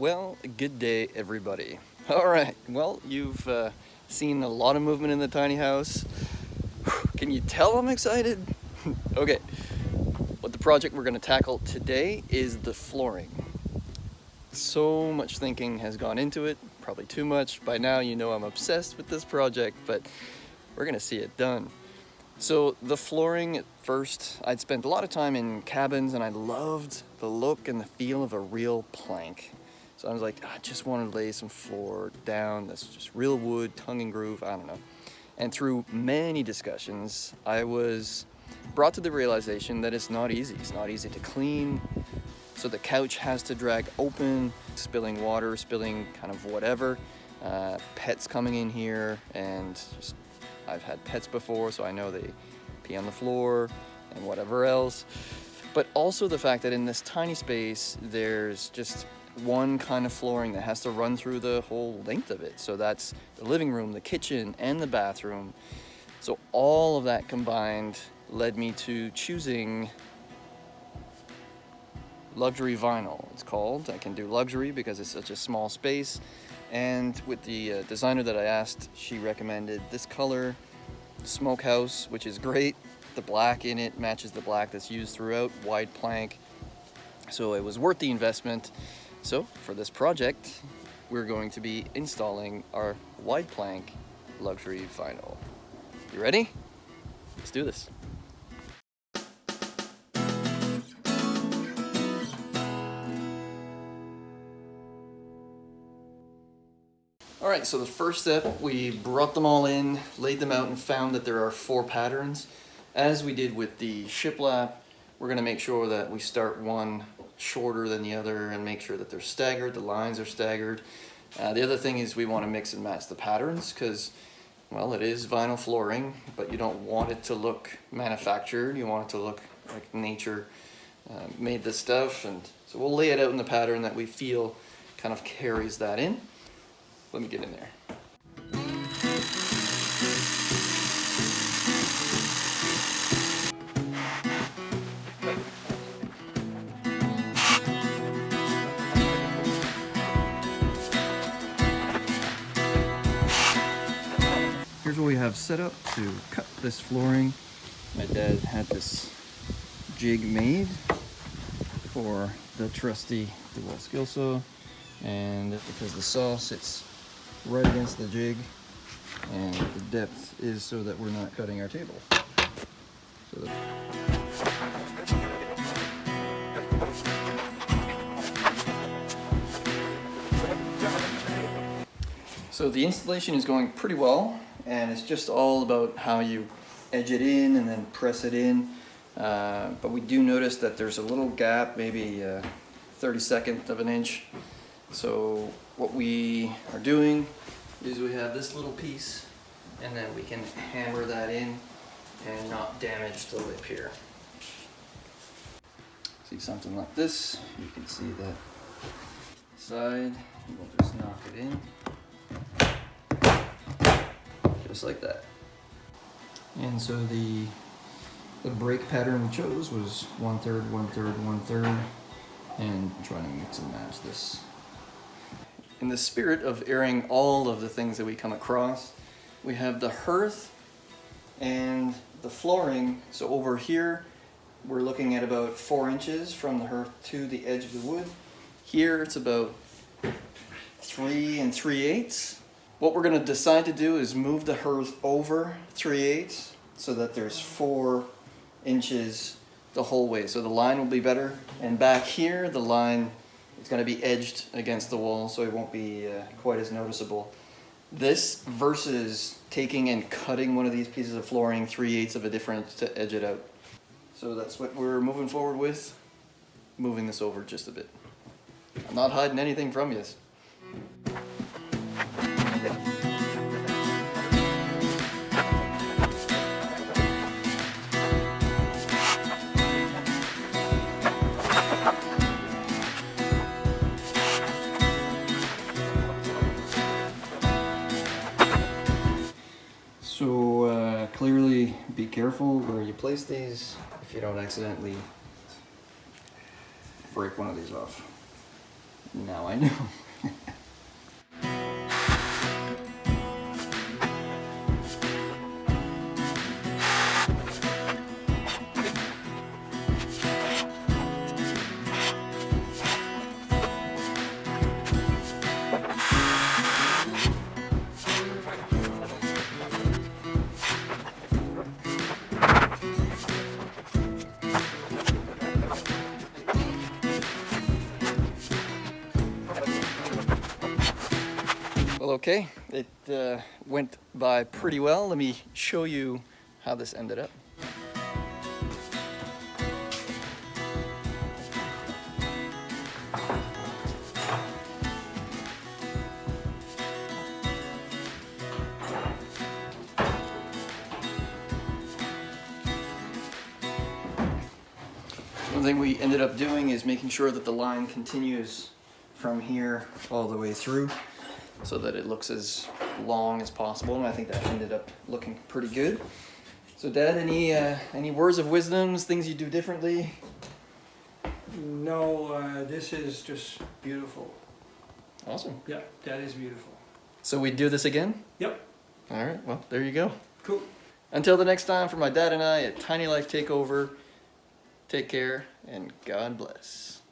Well, good day, everybody. All right, well, you've seen a lot of movement in the tiny house. Can you tell I'm excited? Okay, what the project we're going to tackle today is the flooring. So much thinking has gone into it, probably too much. By now you know I'm obsessed with this project, but we're going to see it done. So the flooring, at first, I'd spent a lot of time in cabins and I loved the look and the feel of a real plank. So I was like, I just want to lay some floor down that's just real wood, tongue and groove, I don't know. And through many discussions, I was brought to the realization that it's not easy. It's not easy to clean. So the couch has to drag open, spilling water, spilling kind of whatever. Pets coming in here, and just, I've had pets before, so I know they pee on the floor and whatever else. But also the fact that in this tiny space, there's just one kind of flooring that has to run through the whole length of it. So that's the living room, the kitchen, and the bathroom. So all of that combined led me to choosing luxury vinyl, it's called. I can do luxury because it's such a small space. And with the designer that I asked, she recommended this color, Smokehouse, which is great. The black in it matches the black that's used throughout, wide plank. So it was worth the investment. So for this project, we're going to be installing our wide plank luxury vinyl. You ready? Let's do this. All right, so the first step, we brought them all in, laid them out, and found that there are 4 patterns. As we did with the shiplap, we're gonna make sure that we start one shorter than the other and make sure that they're staggered, the lines are staggered. The other thing is we wanna mix and match the patterns because, well, it is vinyl flooring, but you don't want it to look manufactured. You want it to look like nature made this stuff. And so we'll lay it out in the pattern that we feel kind of carries that in. Let me get in there. Here's what we have set up to cut this flooring. My dad had this jig made for the trusty dual skill saw, and because the saw sits right against the jig and the depth is so that we're not cutting our table. So the installation is going pretty well, and it's just all about how you edge it in and then press it in. But we do notice that there's a little gap, maybe 32nd of an inch. So what we are doing is we have this little piece, and then we can hammer that in and not damage the lip here. See something like this, you can see that side, and we'll just knock it in, just like that. And so the break pattern we chose was 1/3, 1/3, 1/3, and I'm trying to mix and match this. In the spirit of airing all of the things that we come across, we have the hearth and the flooring. So over here, we're looking at about 4 inches from the hearth to the edge of the wood. Here, it's about 3 3/8. What we're gonna decide to do is move the hearth over 3/8 so that there's 4 inches the whole way. So the line will be better. And back here, the line is going to be edged against the wall, so it won't be quite as noticeable. This versus taking and cutting one of these pieces of flooring 3/8 of a difference to edge it out. So that's what we're moving forward with, moving this over just a bit. I'm not hiding anything from you. So clearly be careful where you place these if you don't accidentally break one of these off. Now I know. Well, okay, it went by pretty well. Let me show you how this ended up. One thing we ended up doing is making sure that the line continues from here all the way through, so that it looks as long as possible, and I think that ended up looking pretty good. So Dad, any words of wisdoms, things you do differently? No, this is just beautiful. Awesome. Yeah, that is beautiful. So we do this again? Yep. All right, well, there you go. Cool. Until the next time, for my dad and I at Tiny Life Takeover, take care and God bless.